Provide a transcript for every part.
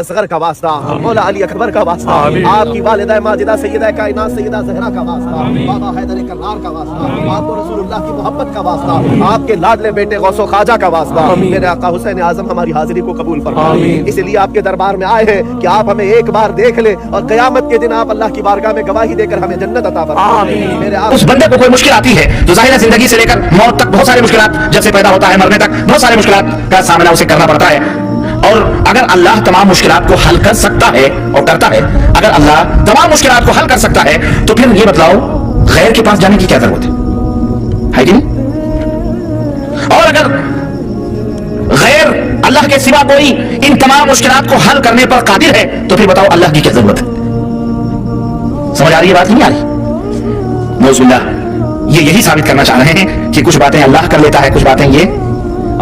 असगर का वास्ता, मौला अली अकबर का वास्ता, आपकी वालिदा माजिदा सैयदा कायनात सैयदा ज़हरा का वास्ता, बाबा हैदर कर्रार का वास्ता, आपको रसूलुल्लाह की मोहब्बत का वास्ता, आपके लाडले बेटे गौसो ख्वाजा का वास्ता, मेरे आका हुसैन आज़म हमारी हाजिरी को कबूल फरमाए। इसलिए आपके दरबार में आए हैं कि आप हमें एक बार देख ले और क़यामत के दिन आप अल्लाह की बारगाह में गवाही देकर हमें जन्नत अता फरमाए। मेरे उस बंदे को कोई मुश्किल आती है तो जाहिर है जिंदगी से लेकर मौत तक बहुत सारी मुश्किलात, जब से पैदा होता है मरने तक बहुत सारी मुश्किलात का सामना उसे करना पड़ता है। और अगर अल्लाह तमाम मुश्किलात को हल कर सकता है और करता है, अगर अल्लाह तमाम मुश्किलात को हल कर सकता है तो फिर ये बतलाओ गैर के पास जाने की क्या जरूरत है कि नहीं? और अगर गैर अल्लाह के सिवा कोई इन तमाम मुश्किलात को हल करने पर कादिर है तो फिर बताओ अल्लाह की क्या जरूरत है? समझ आ रही है बात? नहीं आ रही? नौजुबिल्लाह ये यही साबित करना चाह रहे हैं कि कुछ बातें अल्लाह कर लेता है, कुछ बातें ये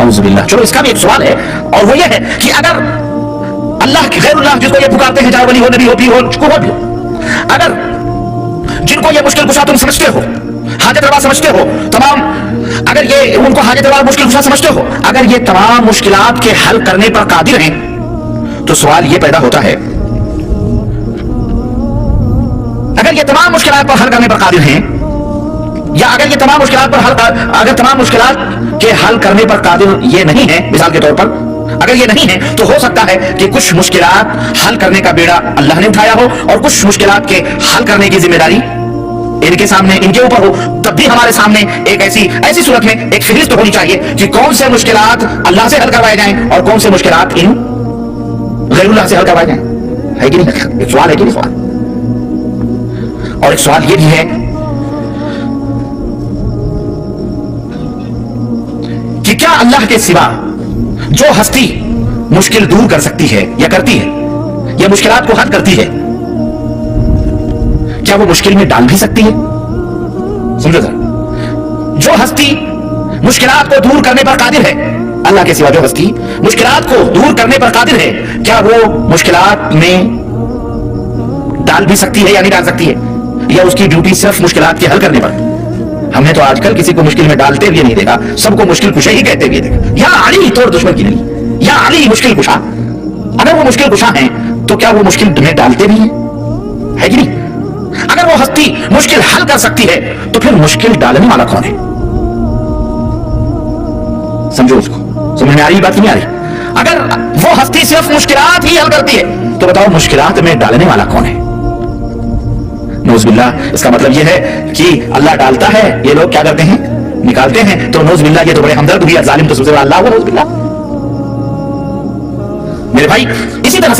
औजुबिल्लाह। चलो इसका भी एक सवाल है और वो ये है कि अगर अल्लाह की गैरुल्लाह जिसको ये पुकारते हैं, चाहे वली हो, नबी हो, पीर हो, कुछ भी हो, अगर जिनको ये मुश्किल कुशा तुम समझते हो, हाजत रवा समझते हो, तमाम अगर ये उनको हाजत रवा मुश्किल कुशा समझते हो, अगर ये तमाम मुश्किलात के हल करने पर कादिर हैं तो सवाल ये पैदा होता है, अगर ये तमाम मुश्किलात पर हल करने पर कादिर हैं या अगर ये तमाम मुश्किलात पर अगर तमाम मुश्किलात के हल करने पर कादिर ये नहीं है, मिसाल के तौर पर अगर ये नहीं है तो हो सकता है कि कुछ मुश्किलात हल करने का बेड़ा अल्लाह ने उठाया हो और कुछ मुश्किलात के हल करने की जिम्मेदारी इनके सामने, इनके ऊपर हो। तब भी हमारे सामने एक ऐसी सूरत में एक फहरिस्त होनी चाहिए कि कौन से मुश्किलात अल्लाह से हल करवाए जाएं और कौन से मुश्किलात इन गैरुल्लाह से हल करवाए जाएं। है कि नहीं? एक सवाल है कि नहीं सवाल? और एक सवाल ये भी है कि क्या अल्लाह के सिवा जो हस्ती मुश्किल दूर कर सकती है या करती है या मुश्किलात को हल करती है, क्या वो मुश्किल में डाल भी सकती है? समझो जरा, जो हस्ती मुश्किलात को दूर करने पर कादिर है, अल्लाह के सिवा जो हस्ती मुश्किलात को दूर करने पर कादिर है, क्या वो मुश्किलात में डाल भी सकती है या नहीं डाल सकती है? या उसकी ड्यूटी सिर्फ मुश्किलात के हल करने पर? हमने तो आजकल किसी को मुश्किल में डालते हुए नहीं देखा, सबको मुश्किल कुशा ही कहते हुए देखा। या अली तोड़ दुश्मन की नहीं, या अली मुश्किल कुशा। अगर वो मुश्किल कुशा हैं तो क्या वो मुश्किल में डालते भी हैं? है कि नहीं? अगर वो हस्ती मुश्किल हल कर सकती है तो फिर मुश्किल डालने वाला कौन है? समझो उसको, समझ में आ रही बात नहीं आ रही? अगर वो हस्ती सिर्फ मुश्किलात ही हल करती है तो बताओ मुश्किलात में डालने वाला कौन है? नौज़बिल्लाह। इसका मतलब यह है कि अल्लाह डालता है, ये लोग क्या करते हैं? निकालते हैं। तो नौज़बिल्लाह ये तो बड़े हमदर्द भी है, जालिम तो सबसे बड़ा अल्लाह हुआ, नौज़बिल्लाह। मेरे भाई इसी तरह से